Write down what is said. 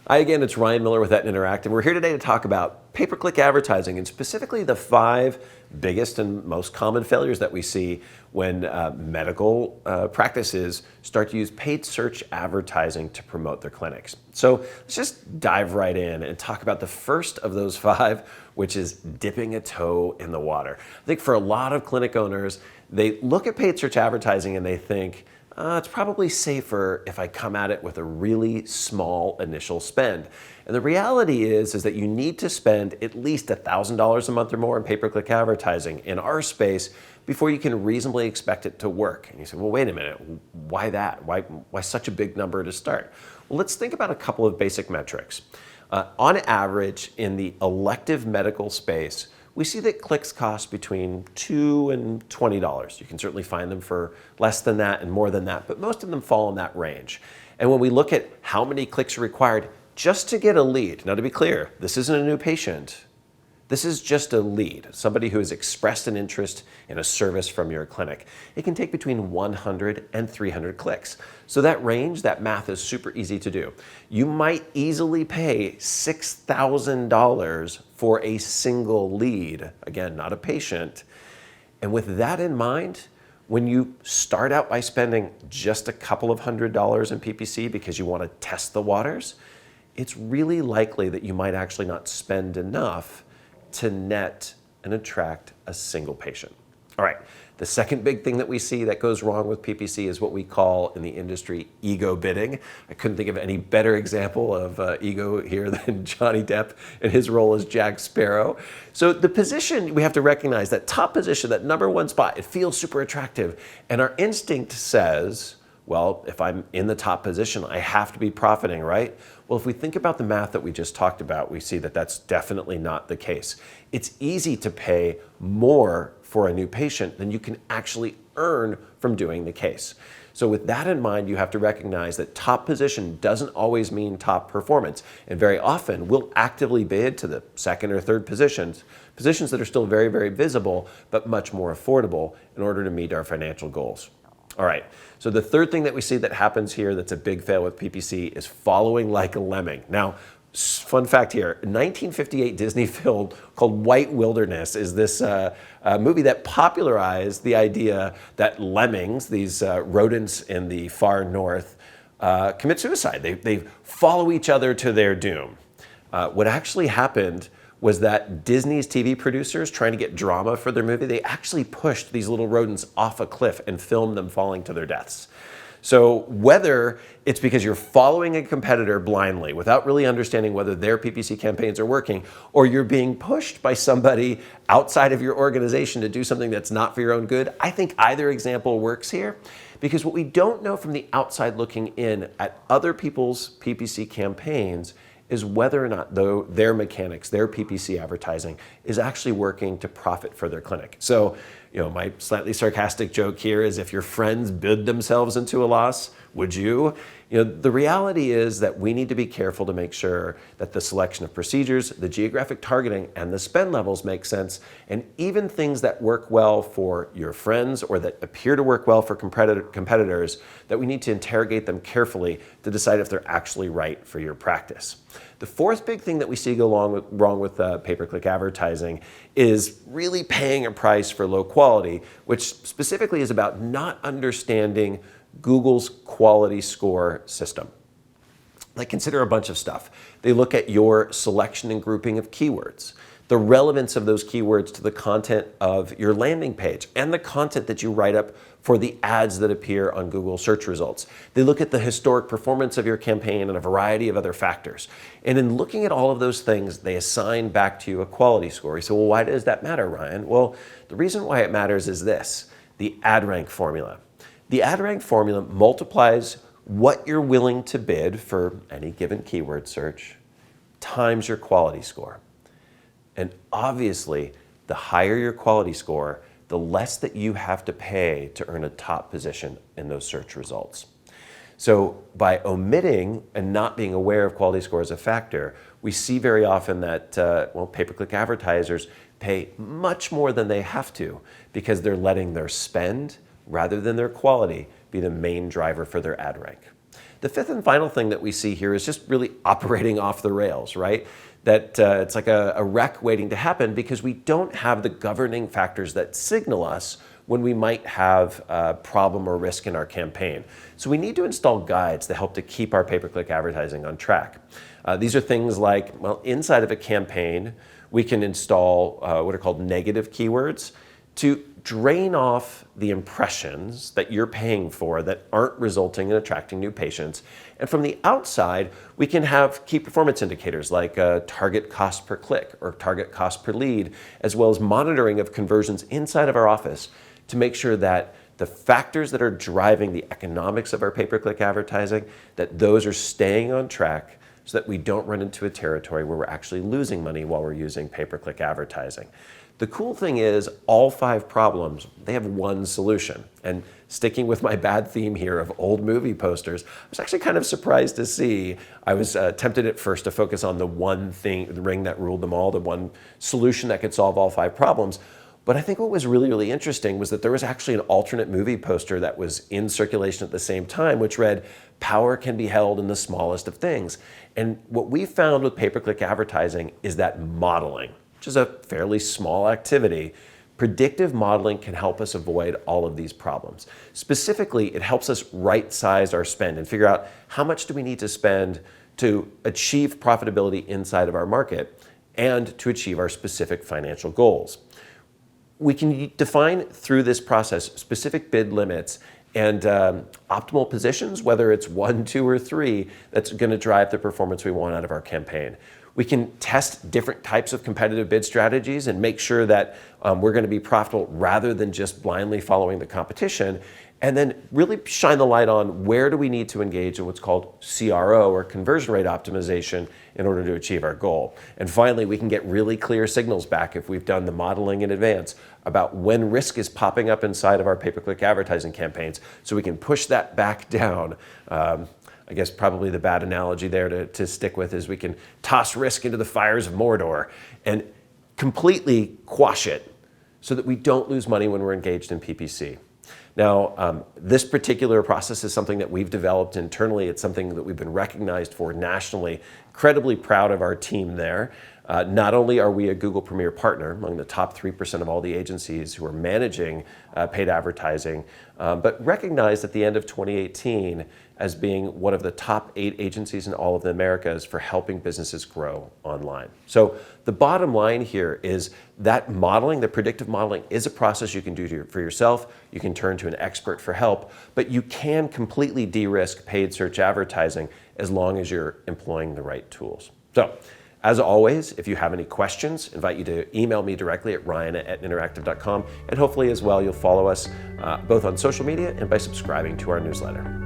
Hi again, it's Ryan Miller with Etna Interactive. We're here today to talk about pay-per-click advertising and specifically the 5 biggest and most common failures that we see when medical practices start to use paid search advertising to promote their clinics. So let's just dive right in and talk about the first of those 5, which is dipping a toe in the water. I think for a lot of clinic owners, they look at paid search advertising and they think, it's probably safer if I come at it with a really small initial spend. And the reality is that you need to spend at least $1,000 a month or more in pay-per-click advertising in our space before you can reasonably expect it to work. And you say, well, wait a minute, why that? Why such a big number to start? Well, let's think about a couple of basic metrics. On average, in the elective medical space, we see that clicks cost between $2 and $20. You can certainly find them for less than that and more than that, but most of them fall in that range. And when we look at how many clicks are required just to get a lead, now to be clear, this isn't a new patient. This is just a lead, somebody who has expressed an interest in a service from your clinic. It can take between 100 and 300 clicks. So that range, that math is super easy to do. You might easily pay $6,000 for a single lead, again, not a patient. And with that in mind, when you start out by spending just a couple of $100s in PPC because you want to test the waters, it's really likely that you might actually not spend enough to net and attract a single patient. All right, the second big thing that we see that goes wrong with PPC is what we call in the industry ego bidding. I couldn't think of any better example of ego here than Johnny Depp in his role as Jack Sparrow. So the position, we have to recognize that top position, that number 1 spot, it feels super attractive. And our instinct says, well, if I'm in the top position, I have to be profiting, right? Well, if we think about the math that we just talked about, we see that that's definitely not the case. It's easy to pay more for a new patient than you can actually earn from doing the case. So with that in mind, you have to recognize that top position doesn't always mean top performance. And very often, we'll actively bid to the second or third positions that are still very, very visible, but much more affordable in order to meet our financial goals. All right, so the third thing that we see that happens here that's a big fail with PPC is following like a lemming. Now, fun fact here, a 1958 Disney film called White Wilderness is this movie that popularized the idea that lemmings, these rodents in the far north, commit suicide. They follow each other to their doom. What actually happened was that Disney's TV producers, trying to get drama for their movie, they actually pushed these little rodents off a cliff and filmed them falling to their deaths. So whether it's because you're following a competitor blindly without really understanding whether their PPC campaigns are working, or you're being pushed by somebody outside of your organization to do something that's not for your own good, I think either example works here. Because what we don't know from the outside looking in at other people's PPC campaigns is whether or not their mechanics, their PPC advertising is actually working to profit for their clinic. So, my slightly sarcastic joke here is if your friends bid themselves into a loss, would you? The reality is that we need to be careful to make sure that the selection of procedures, the geographic targeting, and the spend levels make sense. And even things that work well for your friends or that appear to work well for competitors, that we need to interrogate them carefully to decide if they're actually right for your practice. The fourth big thing that we see go wrong with pay-per-click advertising is really paying a price for low quality, which specifically is about not understanding Google's quality score system. They consider a bunch of stuff. They look at your selection and grouping of keywords, the relevance of those keywords to the content of your landing page, and the content that you write up for the ads that appear on Google search results. They look at the historic performance of your campaign and a variety of other factors. And in looking at all of those things, they assign back to you a quality score. You say, well, why does that matter, Ryan? Well, the reason why it matters is this, the ad rank formula. The ad rank formula multiplies what you're willing to bid for any given keyword search times your quality score. And obviously, the higher your quality score, the less that you have to pay to earn a top position in those search results. So by omitting and not being aware of quality score as a factor, we see very often that pay-per-click advertisers pay much more than they have to because they're letting their spend rather than their quality be the main driver for their ad rank. The fifth and final thing that we see here is just really operating off the rails, right? That it's like a wreck waiting to happen because we don't have the governing factors that signal us when we might have a problem or risk in our campaign. So we need to install guides that help to keep our pay-per-click advertising on track. These are things like, well, inside of a campaign, we can install what are called negative keywords to drain off the impressions that you're paying for that aren't resulting in attracting new patients. And from the outside, we can have key performance indicators like target cost per click or target cost per lead, as well as monitoring of conversions inside of our office to make sure that the factors that are driving the economics of our pay-per-click advertising, that those are staying on track so that we don't run into a territory where we're actually losing money while we're using pay-per-click advertising. The cool thing is all 5 problems, they have one solution. And sticking with my bad theme here of old movie posters, I was actually kind of surprised to see, I was tempted at first to focus on the one thing, the ring that ruled them all, the one solution that could solve all 5 problems. But I think what was really, really interesting was that there was actually an alternate movie poster that was in circulation at the same time, which read, "Power can be held in the smallest of things." And what we found with pay-per-click advertising is that modeling, which is a fairly small activity, predictive modeling can help us avoid all of these problems. Specifically, it helps us right-size our spend and figure out how much do we need to spend to achieve profitability inside of our market and to achieve our specific financial goals. We can define through this process specific bid limits and optimal positions, whether it's 1, 2, or 3, that's going to drive the performance we want out of our campaign. We can test different types of competitive bid strategies and make sure that we're going to be profitable rather than just blindly following the competition. And then really shine the light on where do we need to engage in what's called CRO or conversion rate optimization in order to achieve our goal. And finally, we can get really clear signals back if we've done the modeling in advance about when risk is popping up inside of our pay-per-click advertising campaigns so we can push that back down. I guess probably the bad analogy there to stick with is we can toss risk into the fires of Mordor and completely quash it so that we don't lose money when we're engaged in PPC. Now, this particular process is something that we've developed internally. It's something that we've been recognized for nationally. Incredibly proud of our team there. Not only are we a Google Premier partner, among the top 3% of all the agencies who are managing paid advertising, but recognized at the end of 2018 as being one of the top 8 agencies in all of the Americas for helping businesses grow online. So the bottom line here is that modeling, the predictive modeling, is a process you can do for yourself. You can turn to an expert for help, but you can completely de-risk paid search advertising as long as you're employing the right tools. So, as always, if you have any questions, I invite you to email me directly at ryan@etnainteractive.com, and hopefully as well you'll follow us both on social media and by subscribing to our newsletter.